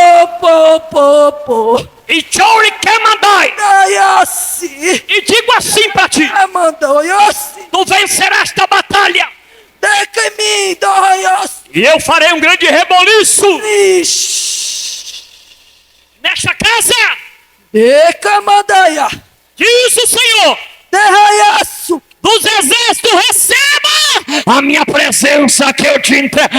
E Chori Kemadai. Dayasi. E digo assim para ti: Amandoyosi. tu vencerás esta batalha. Decami doyosi. E eu farei um grande reboliço Ixi. nesta casa. Decamadaya. Diz o Senhor Derrayaçu. dos exércitos: receba a minha presença que eu te entrego.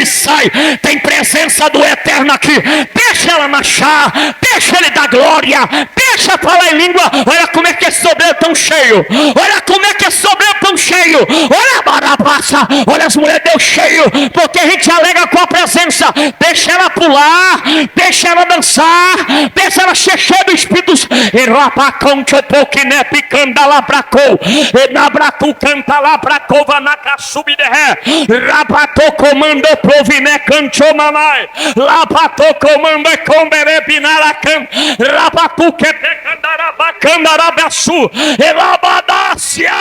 Sai. Tem presença do eterno aqui. Deixa ela marchar, deixa ele dar glória, deixa falar em língua. Olha como é que esse sobreiro tão cheio. Olha como é que esse sobreiro tão cheio. Olha a barabaça, olha as mulheres Deus cheio, porque a gente alega com a presença. Deixa ela pular, deixa ela dançar, deixa ela ser cheia do Espírito. Nabracu canta lá pra cova na caçubiderré. Rabato comando provine cancho mamai. Labato comando combere binaracan. Rabatu que pecandarabacandarabassu. Elabadácia.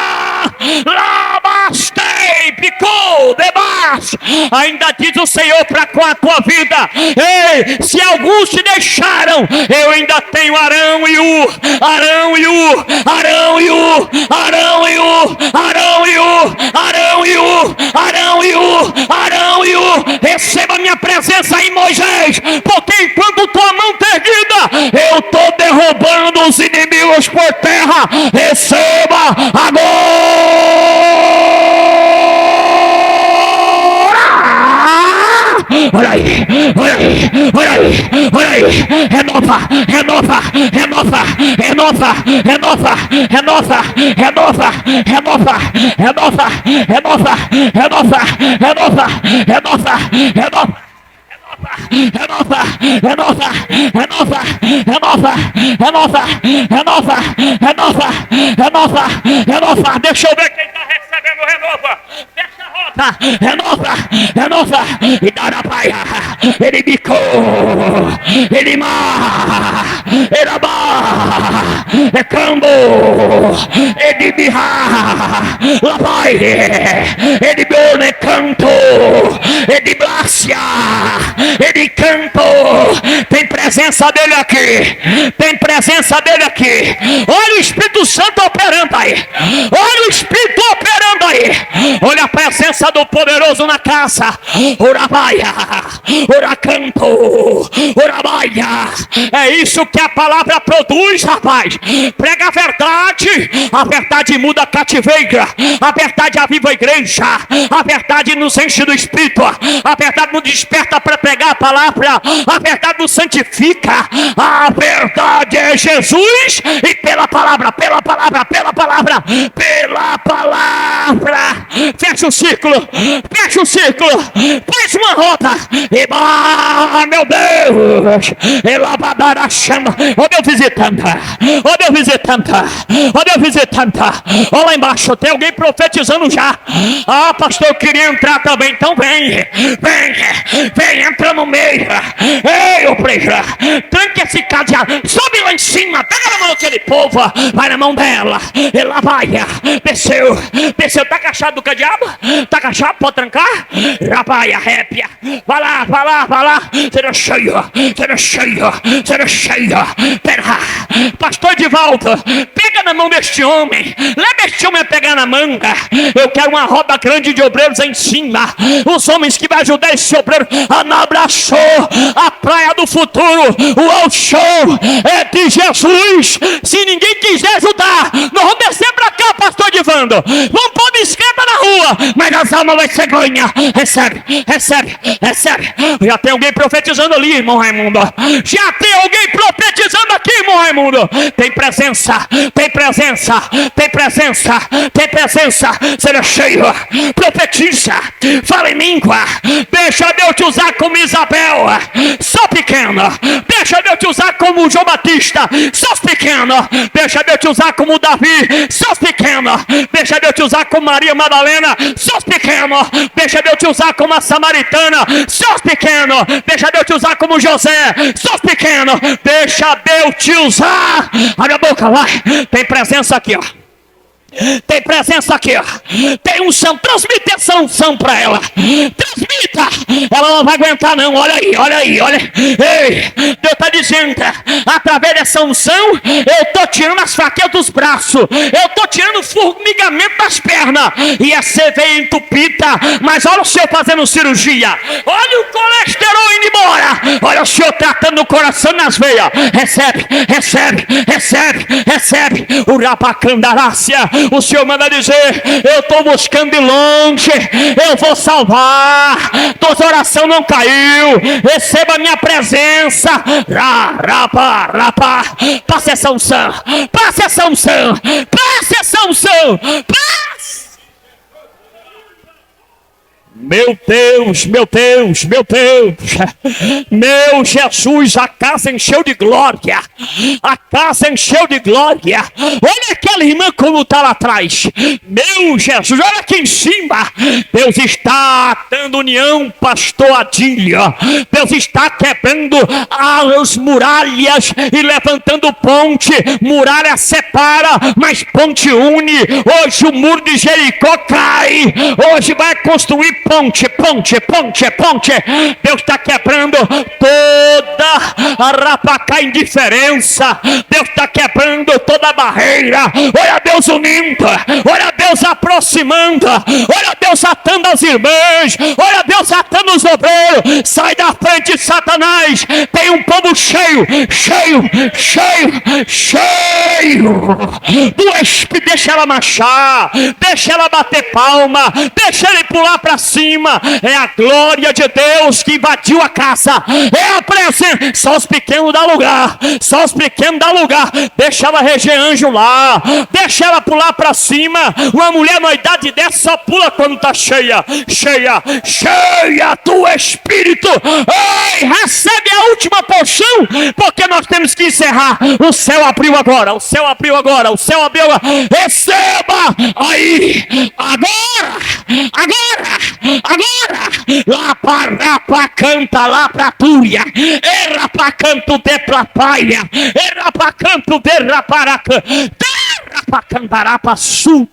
Labastei, picou, debaixo. Ainda diz o Senhor para com a tua vida. Ei, se alguns te deixaram, eu ainda tenho Arão e Ur. Arão e Ur, Arão e Ur, Arão e Ur, Arão e Ur, Arão e Ur, Arão e Ur, Arão e Ur. Receba minha presença aí, Moisés, porque enquanto tua mão está erguida, eu estou derrubando os inimigos por terra. Receba agora. Olha aí, olha aí, olha aí, olha aí. Renova, renova, renova, renova, renova, renova, renova, renova, renova, renova, renova, renova, renova, renova. Renova, renova, renova, renova, renova, renova, renova, renova, renova. Deixa eu ver quem está recebendo renova. Deixa a roda. Renova, renova. E dá na paia. Ele bicou. Ele mar. Ele abar. É cambo. Ele birra. Lá vai. Ele bone canto. Ele blácia. Ele cantou. Tem presença dele aqui. Tem presença dele aqui. Olha o Espírito Santo operando aí. Olha o Espírito operando aí. Olha a presença do poderoso na casa. Urabaia, uracanto, urabaia. É isso que a palavra produz, rapaz. Prega a verdade. A verdade muda a cativeira. A verdade aviva a igreja. A verdade nos enche do Espírito. A verdade nos desperta para pregar a palavra. A verdade nos santifica. A verdade é Jesus. E pela palavra, pela palavra, pela palavra, pela palavra. Fecha o círculo. Fecha o círculo. Faz uma roda. E meu Deus. Elabadara chama. Ó Deus visitante. Ó Deus visitante. Ó Deus visitante. Ó lá embaixo. Tem alguém profetizando já. Ah, pastor, eu queria entrar também. Então vem. Vem. Vem, entra no meio. Ei, ô preja. Tranque esse cadeado. Sobe lá em cima. Pega na mão daquele povo. Vai na mão dela. Ela vai. Desceu. Desceu. Tá cachado do cadeado? Tá cachado? Pode trancar? Rabaia, répia. Vai lá, vai lá, vai lá. Será cheio. Será cheio. Será cheio. Pera. Pastor Edivaldo. Pega na mão deste homem. Leva este homem a pegar na manga. Eu quero uma roda grande de obreiros em cima. Os homens que vão ajudar esse obreiro. Abraçou a praia do futuro. O show é de Jesus. Se ninguém quiser ajudar, nós vamos descer pra cá, pastor Edivando. Vamos pôr bicicleta na rua, mas as almas vai ser ganha. Recebe, recebe, recebe. Já tem alguém profetizando ali, irmão Raimundo. Já tem alguém profetizando aqui, irmão Raimundo. Tem presença, tem presença, tem presença, tem presença. Seja cheio, profetiza, fala em língua. Deixa Deus te usar como Isabel, só pequeno. Deixa Deus te usar como João Batista, só pequeno. Deixa Deus te usar como Davi, só pequeno. Deixa Deus te usar como Maria Madalena, só pequeno. Deixa Deus te usar como a Samaritana, só pequeno. Deixa Deus te usar como José, só pequeno. Deixa Deus te usar. Abre a boca, vai. Tem presença aqui, ó. Tem presença aqui, ó. Tem unção. Transmite essa unção pra ela. Transmita. Ela não vai aguentar não. Olha aí, olha aí, olha. Ei, Deus está dizendo, através dessa unção, eu tô tirando as fraquezas dos braços. Eu tô tirando o formigamento das pernas. E a veia entupida. Mas olha o Senhor fazendo cirurgia. Olha o colesterol indo embora. agora. Olha o Senhor tratando o coração nas veias. Recebe, recebe, recebe, recebe. O rapacandarácia. O Senhor manda dizer: eu estou buscando de longe, eu vou salvar. Tua oração não caiu. Receba a minha presença. Rapa, rapa. Passe essa unção, passe essa unção, passe essa unção, passe. Meu Deus, meu Deus, meu Deus, meu Jesus, a casa encheu de glória, a casa encheu de glória. Olha aquela irmã como está lá atrás, meu Jesus, olha aqui em cima. Deus está dando união, pastor Adília. Deus está quebrando as muralhas e levantando ponte. Muralha separa, mas ponte une. Hoje o muro de Jericó cai, hoje vai construir ponte, ponte, ponte, ponte. Deus está quebrando toda a rapacá indiferença. Deus está quebrando toda a barreira. Olha Deus unindo, olha Deus aproximando, olha Deus atando as irmãs, olha Deus atando os obreiros. Sai da frente, Satanás. Tem um povo cheio, cheio, cheio, cheio do Espírito. Deixa ela marchar, deixa ela bater palma, deixa ele pular para cima. É a glória de Deus que invadiu a casa. É a presença. Só os pequenos dá lugar, só os pequenos dá lugar. Deixa ela reger anjo lá, deixa ela pular para cima. Uma mulher na idade dessa só pula quando está cheia, cheia, cheia do Espírito. Ei, recebe a última porção, porque nós temos que encerrar. O céu abriu agora, o céu abriu agora, o céu abriu agora. Receba aí, agora, agora, agora. Lá para canta lá para Túria, era para canto de prapaia, era para canto de raparaca, era para cantará para suia.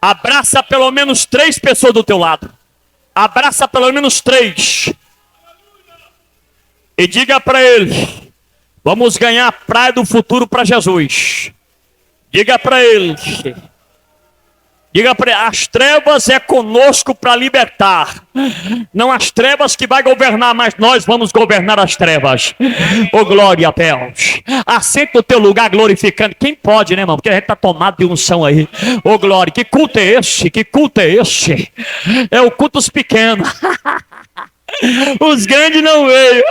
Abraça pelo menos 3 pessoas do teu lado. Abraça pelo menos 3. E diga para ele: vamos ganhar a praia do futuro para Jesus. Diga para ele: diga para ele, as trevas é conosco para libertar. Não as trevas que vai governar, mas nós vamos governar as trevas. Oh, glória a Deus. Assenta no teu lugar glorificando. Quem pode, né, irmão? Porque a gente está tomado de unção aí. Oh, glória. Que culto é esse? Que culto é esse? É o culto dos pequenos. Os grandes não veio.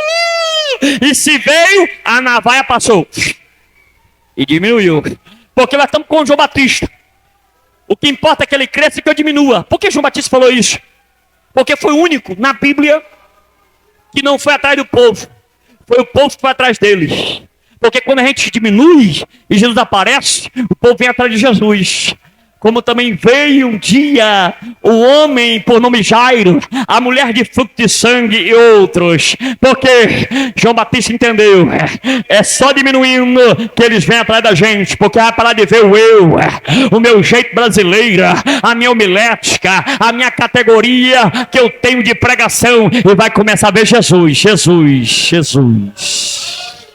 E se veio, a navalha passou. E diminuiu. Porque nós estamos com o João Batista. O que importa é que ele cresça e que eu diminua. Por que João Batista falou isso? Porque foi o único na Bíblia que não foi atrás do povo. Foi o povo que foi atrás deles. Porque quando a gente diminui e Jesus aparece, o povo vem atrás de Jesus. Como também veio um dia o homem por nome Jairo, a mulher de fluxo de sangue e outros. Porque João Batista entendeu, é só diminuindo que eles vêm atrás da gente. Porque vai parar de ver o eu, o meu jeito brasileiro, a minha homilética, a minha categoria que eu tenho de pregação. E vai começar a ver Jesus, Jesus, Jesus.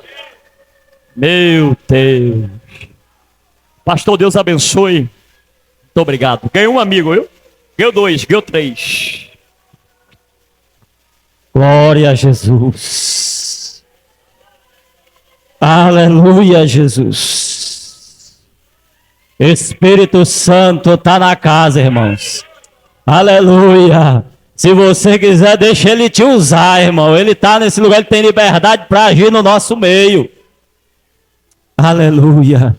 Meu Deus. Pastor, Deus abençoe. Muito obrigado. Ganhou um amigo, viu? Ganhou 2, ganhou 3. Glória a Jesus. Aleluia, Jesus. Espírito Santo está na casa, irmãos. Aleluia. Se você quiser, deixa ele te usar, irmão. Ele está nesse lugar, ele tem liberdade para agir no nosso meio. Aleluia.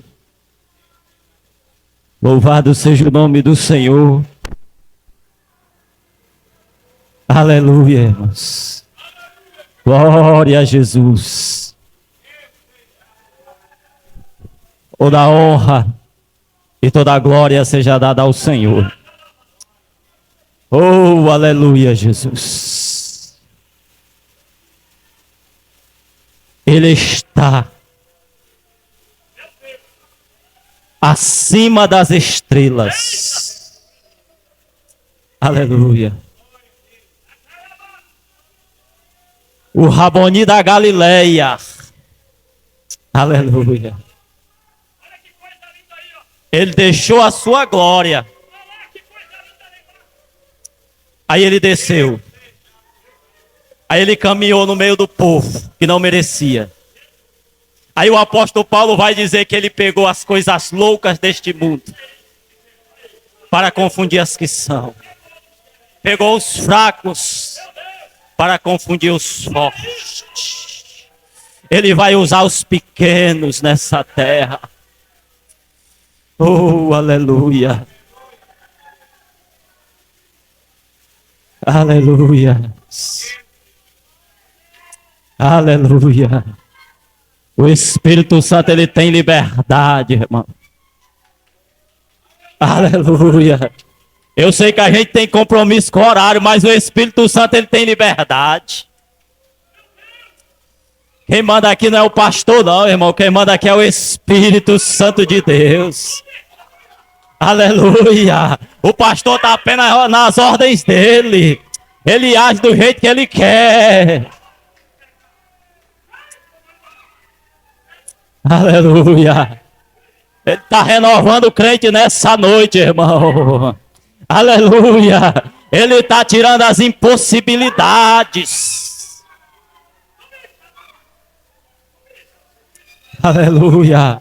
Louvado seja o nome do Senhor. Aleluia, irmãos. Glória a Jesus. Toda a honra e toda a glória seja dada ao Senhor. Oh, aleluia, Jesus. Ele está acima das estrelas. Aleluia. O Raboni da Galileia. Aleluia. Ele deixou a sua glória. Aí ele desceu. Aí ele caminhou no meio do povo que não merecia. Aí o apóstolo Paulo vai dizer que ele pegou as coisas loucas deste mundo para confundir as que são. Pegou os fracos para confundir os fortes. Ele vai usar os pequenos nessa terra. Oh, aleluia. Aleluia. Aleluia. O Espírito Santo, ele tem liberdade, irmão. Aleluia. Eu sei que a gente tem compromisso com o horário, mas o Espírito Santo, ele tem liberdade. Quem manda aqui não é o pastor, não, irmão. Quem manda aqui é o Espírito Santo de Deus. Aleluia. O pastor está apenas nas ordens dele. Ele age do jeito que ele quer. Aleluia. Ele está renovando o crente nessa noite, irmão. Aleluia. Ele está tirando as impossibilidades. Aleluia.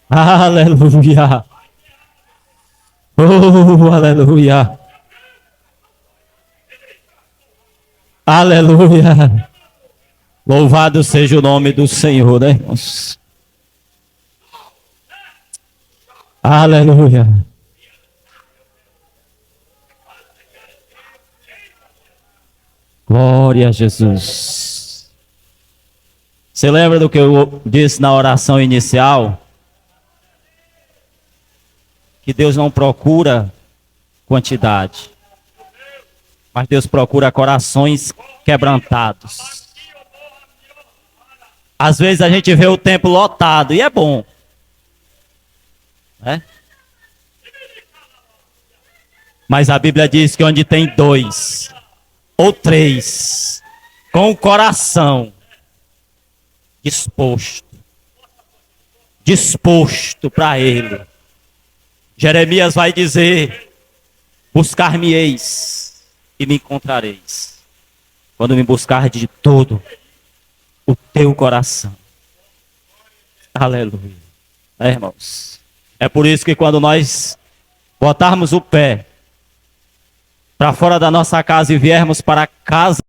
Aleluia. Oh, aleluia. Aleluia. Louvado seja o nome do Senhor, né, irmãos? Aleluia. Glória a Jesus. Você lembra do que eu disse na oração inicial? Que Deus não procura quantidade, mas Deus procura corações quebrantados. Às vezes a gente vê o templo lotado e é bom, né? Mas a Bíblia diz que onde tem 2 ou 3 com o coração disposto para Ele, Jeremias vai dizer: buscar-me-eis e me encontrareis, quando me buscar de todo o teu coração. Aleluia. Irmãos, é por isso que quando nós botarmos o pé para fora da nossa casa e viermos para a casa